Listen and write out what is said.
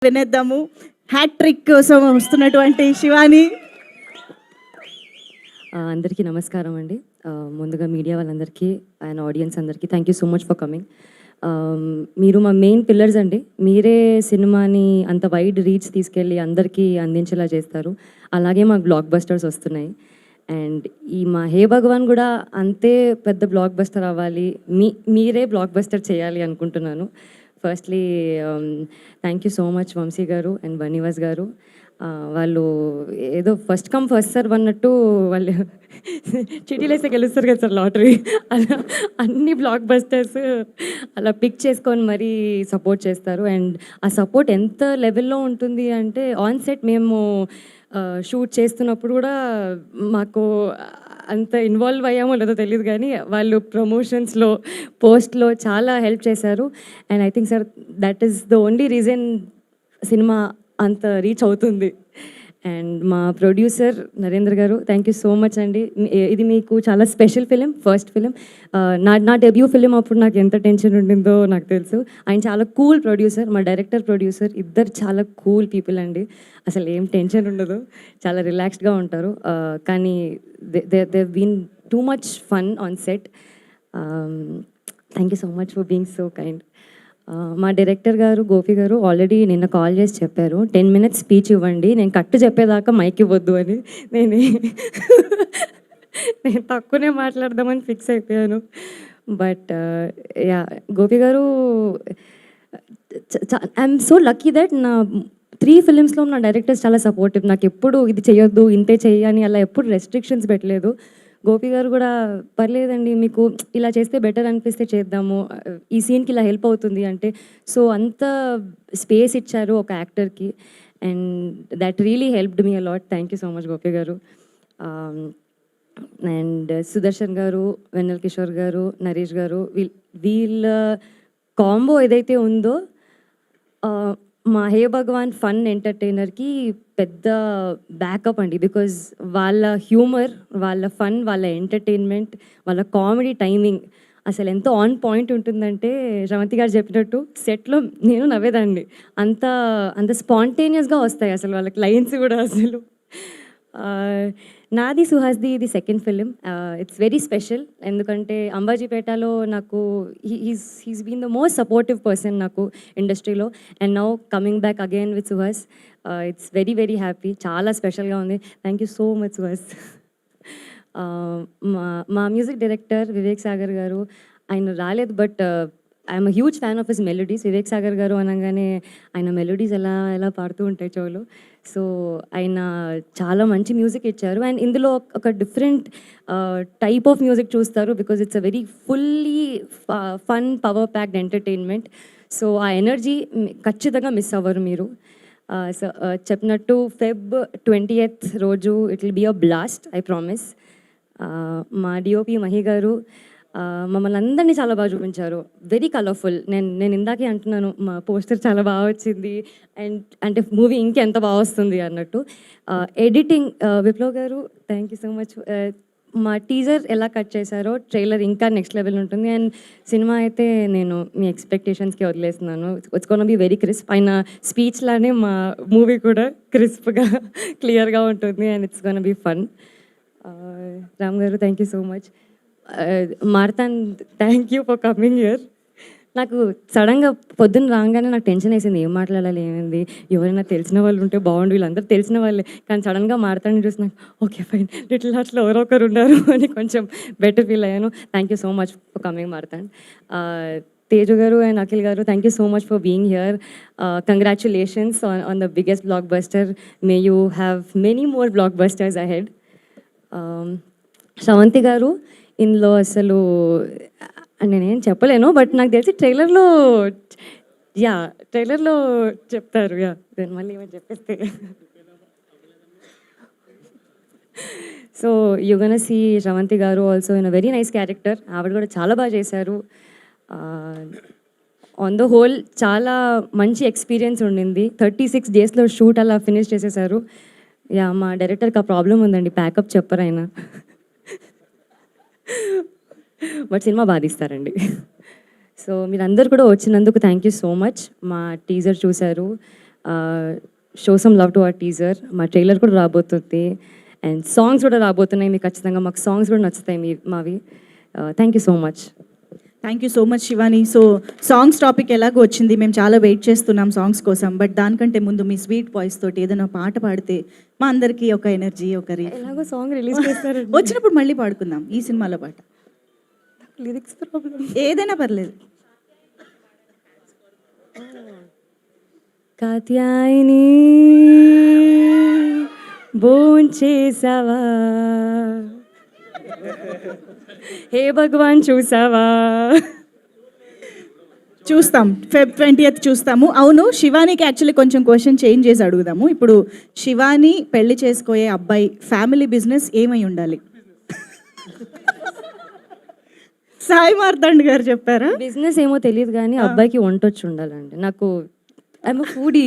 వినేద్దాము. Hat trick కోసం వస్తున్నటువంటి శివాని. అందరికీ నమస్కారం అండి. ముందుగా మీడియా వాళ్ళందరికీ అండ్ ఆడియన్స్ అందరికీ thank you so much for coming. మీరు మా మెయిన్ పిల్లర్స్ అండి. మీరే సినిమాని అంత వైడ్ రీచ్ తీసుకెళ్ళి అందరికీ అందించేలా చేస్తారు. అలాగే మాకు బ్లాక్ బస్టర్స్ వస్తున్నాయి. అండ్ ఈ మా హే భగవాన్ కూడా అంతే పెద్ద బ్లాక్ బస్టర్ అవ్వాలి, మీరే బ్లాక్ బస్టర్ చేయాలి అనుకుంటున్నాను. Firstly thank you so much Vamsi garu and Bunny Vas గారు. వాళ్ళు ఏదో ఫస్ట్ కమ్ ఫస్ట్ సర్వ్ అన్నట్టు వాళ్ళు చిటీలేస్తే గెలుస్తారు కదా సార్ లాటరీ, అలా అన్ని బ్లాక్ బస్టర్స్ అలా పిక్ చేసుకొని మరీ సపోర్ట్ చేస్తారు. అండ్ ఆ సపోర్ట్ ఎంత లెవెల్లో ఉంటుంది అంటే ఆన్ సెట్ మేము షూట్ చేస్తున్నప్పుడు కూడా మాకు అంత ఇన్వాల్వ్ అయ్యామో లేదో తెలియదు, కానీ వాళ్ళు ప్రమోషన్స్లో పోస్ట్లో చాలా హెల్ప్ చేశారు. And I think sir that is the only reason cinema అంత రీచ్ అవుతుంది. అండ్ మా ప్రొడ్యూసర్ నరేంద్ర గారు థ్యాంక్ యూ సో మచ్ అండి. ఇది మీకు చాలా స్పెషల్ ఫిలిం, ఫస్ట్ ఫిలిం. నా డెబ్యూ ఫిలిం అప్పుడు నాకు ఎంత టెన్షన్ ఉండిందో నాకు తెలుసు. ఆయన చాలా కూల్ ప్రొడ్యూసర్, మా డైరెక్టర్ ప్రొడ్యూసర్ ఇద్దరు చాలా కూల్ పీపుల్ అండి. అసలు ఏం టెన్షన్ ఉండదు, చాలా రిలాక్స్డ్గా ఉంటారు. కానీ they been too much fun on set. Thank you so much for being so kind. మా డైరెక్టర్ గారు గోపి గారు ఆల్రెడీ నిన్న కాల్ చేసి చెప్పారు 10 minutes స్పీచ్ ఇవ్వండి, నేను కట్టు చెప్పేదాకా మైక్ ఇవ్వద్దు అని. నేను నేను తక్కువనే మాట్లాడదామని ఫిక్స్ అయిపోయాను. బట్ యా గోపి గారు ఐఎమ్ సో లక్కీ దట్ నా 3 ఫిలిమ్స్లో నా డైరెక్టర్స్ చాలా సపోర్టివ్. నాకు ఎప్పుడు ఇది చేయొద్దు ఇంతే చెయ్యని అలా ఎప్పుడు రెస్ట్రిక్షన్స్ పెట్టలేదు. గోపి గారు కూడా పర్లేదండి, మీకు ఇలా చేస్తే బెటర్ అనిపిస్తే చేద్దాము, ఈ సీన్కి ఇలా హెల్ప్ అవుతుంది అంటే, సో అంత స్పేస్ ఇచ్చారు ఒక యాక్టర్కి. And that really helped me a lot. Thank you so much Gopi garu. And Sudarshan గారు, వెన్నెల కిషోర్ గారు, నరేష్ గారు, వీళ్ళ కాంబో ఏదైతే ఉందో మా హే భగవాన్ ఫన్ ఎంటర్టైనర్కి పెద్ద బ్యాకప్ అండి. బికాజ్ వాళ్ళ హ్యూమర్, వాళ్ళ ఫన్, వాళ్ళ ఎంటర్టైన్మెంట్, వాళ్ళ కామెడీ టైమింగ్ అసలు ఎంతో ఆన్ పాయింట్ ఉంటుందంటే శ్రవంతి గారు చెప్పినట్టు సెట్లో నేను నవ్వేదాన్ని. అంత అంత స్పాంటేనియస్గా వస్తాయి అసలు వాళ్ళకి లైన్స్ కూడా. అసలు నాది సుహాస్ది ఇది second film. It's very special ఎందుకంటే అంబాజీపేటలో నాకు he's been the most supportive person నాకు ఇండస్ట్రీలో. And now coming back again with Suhas, it's very very happy, చాలా స్పెషల్గా ఉంది. Thank you so much Suhas. మా మ్యూజిక్ డైరెక్టర్ వివేక్ సాగర్ గారు, ఆయన రాలేదు but I'm a huge fan of his melodies. Vivek Sagar garu అనగానే ఆయన మెలోడీస్ ఎలా ఎలా పాడుతూ ఉంటాయి చెవులు. సో ఆయన చాలా మంచి మ్యూజిక్ ఇచ్చారు. అండ్ ఇందులో ఒక డిఫరెంట్ టైప్ ఆఫ్ మ్యూజిక్ చూస్తారు because it's a very fully fun power packed entertainment. So ఆ ఎనర్జీ ఖచ్చితంగా మిస్ అవ్వరు మీరు. సో చెప్పినట్టు Feb 20th రోజు it will be a blast, I promise. మా డిఓపి మహి గారు మమ్మల్ని అందరినీ చాలా బాగా చూపించారు, వెరీ కలర్ఫుల్. నేను ఇందాకే అంటున్నాను మా పోస్టర్ చాలా బాగా వచ్చింది అండ్ అంటే మూవీ ఇంకెంత బాగా వస్తుంది అన్నట్టు. ఎడిటింగ్ విప్లవ్ గారు థ్యాంక్ యూ సో మచ్. మా టీజర్ ఎలా కట్ చేశారో ట్రైలర్ ఇంకా నెక్స్ట్ లెవెల్ ఉంటుంది. అండ్ సినిమా అయితే నేను మీ ఎక్స్పెక్టేషన్స్కి వదిలేస్తున్నాను. It's gonna be very crisp. ఆయన స్పీచ్ లానే మా మూవీ కూడా క్రిస్ప్గా క్లియర్గా ఉంటుంది and it's gonna be fun. Ram గారు thank you so much. Marthan thank you for coming here. నాకు సడన్గా పొద్దున్న రాగానే నాకు టెన్షన్ వేసింది, ఏం మాట్లాడాలి ఏమైంది, ఎవరైనా తెలిసిన వాళ్ళు ఉంటే బాగుండు, వీళ్ళందరూ తెలిసిన వాళ్ళే. కానీ సడన్గా మార్తాన్ని చూసి నాకు ఓకే ఫైన్ లిటిల్ హార్ట్స్లో ఎవరో ఒకరు ఉన్నారు అని కొంచెం బెటర్ ఫీల్ అయ్యాను. Thank you so much for coming Marthan. Teju గారు అండ్ అఖిల్ గారు thank you so much for being here. Congratulations on the biggest blockbuster. May you have many more blockbusters ahead. Sravanthi గారు ఇందులో అసలు నేనేం చెప్పలేను బట్ నాకు తెలిసి ట్రైలర్లో చెప్తారు. దాని మళ్ళీ ఏమైనా చెప్పేస్తే so you gonna see Sravanthi గారు also in a very nice character. ఆవిడ కూడా చాలా బాగా చేశారు. ఆన్ ద హోల్ చాలా మంచి ఎక్స్పీరియన్స్ ఉండింది. 36 daysలో షూట్ అలా ఫినిష్ చేసేసారు. మా డైరెక్టర్కి ఆ ప్రాబ్లం ఉందండి, ప్యాకప్ చెప్పరు ఆయన. బట్ సినిమా బాగా తీస్తారండి. సో మీరందరూ కూడా వచ్చినందుకు థ్యాంక్ యూ సో మచ్. మా టీజర్ చూశారు, show some love to our teaser. మా ట్రైలర్ కూడా రాబోతుంది అండ్ సాంగ్స్ కూడా రాబోతున్నాయి. మీకు ఖచ్చితంగా మాకు సాంగ్స్ కూడా నచ్చుతాయి మావి. Thank you so much. Thank you so much Shivani. So songs topic ఎలాగో వచ్చింది, మేము చాలా వెయిట్ చేస్తున్నాం సాంగ్స్ కోసం. బట్ దానికంటే ముందు మీ స్వీట్ వాయిస్ తోటి ఏదైనా పాట పాడితే మా అందరికీ ఒక ఎనర్జీ, ఒక ఎలాగో సాంగ్ రిలీజ్ చేస్తారు, వచ్చినప్పుడు మళ్ళీ పాడుకుందాం ఈ సినిమాలో పాట. Lyrics problem. ఏదైనా పర్లేదు. కాత్యాయిని భోంచేసావా, హే భగవాన్ చూసావా. చూస్తాం, Feb 20th చూస్తాము. అవును, శివానికి యాక్చువల్లీ కొంచెం క్వశ్చన్ చేంజ్ చేసి అడుగుదాము. ఇప్పుడు శివాని పెళ్లి చేసుకోయే అబ్బాయి ఫ్యామిలీ బిజినెస్ ఏమై ఉండాలి? సాయి మార్తాండ్ గారు చెప్పారా? బిజినెస్ ఏమో తెలియదు కానీ అబ్బాయికి వంట వచ్చి ఉండాలండి. నాకు ఐఎమ్ ఫుడీ,